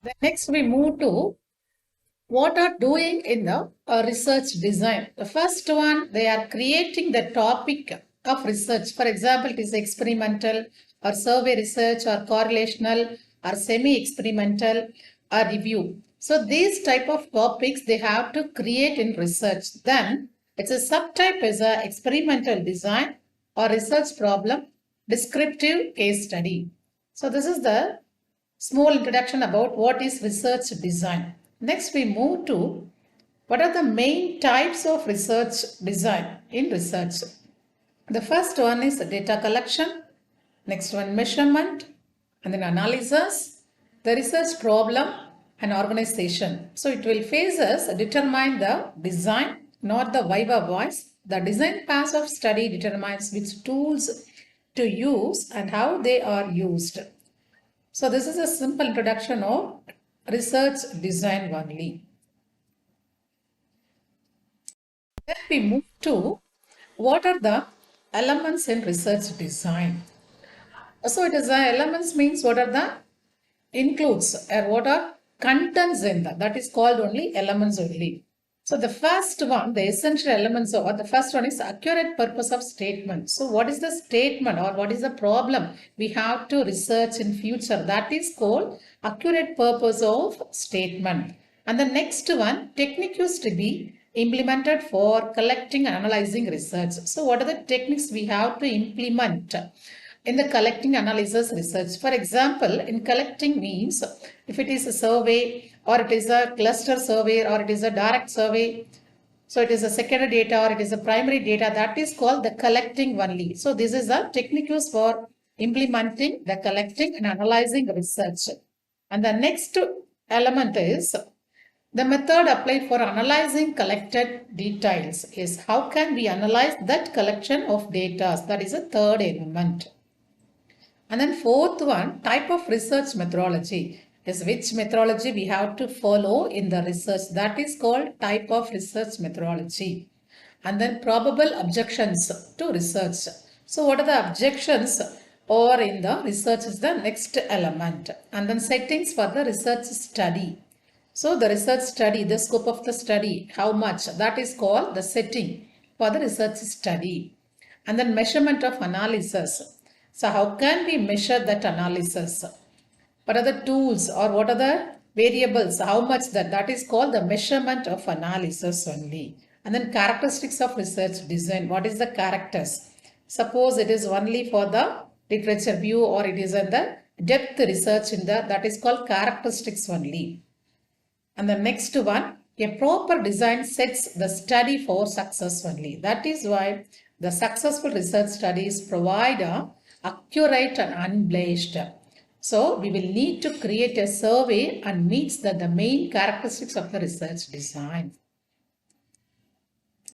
Then next we move to what are doing in the research design. The first one, they are creating the topic of research. For example, it is experimental or survey research or correlational or semi-experimental or review. So these type of topics they have to create in research. Then it's a subtype is a experimental design or research problem, descriptive case study. So this is the small introduction about what is research design. Next, we move to what are the main types of research design in research. The first one is data collection, next one measurement, and then analysis, the research problem, and organization. So it will phase us determine the design, not the viva voice. The design path of study determines which tools to use and how they are used. So this is a simple introduction of research design only. Then we move to what are the elements in research design. So it is elements means what are the includes or what are contents in that is called only elements only. So the first one, the essential elements of the first one is accurate purpose of statement. So what is the statement or what is the problem we have to research in future? That is called accurate purpose of statement. And the next one, techniques to be implemented for collecting and analyzing research. So what are the techniques we have to implement in the collecting analysis research? For example, in collecting means if it is a survey or it is a cluster survey or it is a direct survey, so it is a secondary data or it is a primary data, that is called the collecting only. So this is the technique used for implementing the collecting and analyzing research. And the next element is the method applied for analyzing collected details is how can we analyze that collection of data. That is a third element. And then fourth one, type of research methodology is which methodology we have to follow in the research. That is called type of research methodology. And then probable objections to research. So what are the objections or in the research is the next element. And then settings for the research study. So the research study, the scope of the study, how much, that is called the setting for the research study. And then measurement of analysis. So how can we measure that analysis? What are the tools or what are the variables? How much that is called the measurement of analysis only. And then characteristics of research design. What is the characters? Suppose it is only for the literature view or it is in the depth research in the, that is called characteristics only. And the next one, a proper design sets the study for success only. That is why the successful research studies provide a accurate and unblemished. So we will need to create a survey and meets the main characteristics of the research design.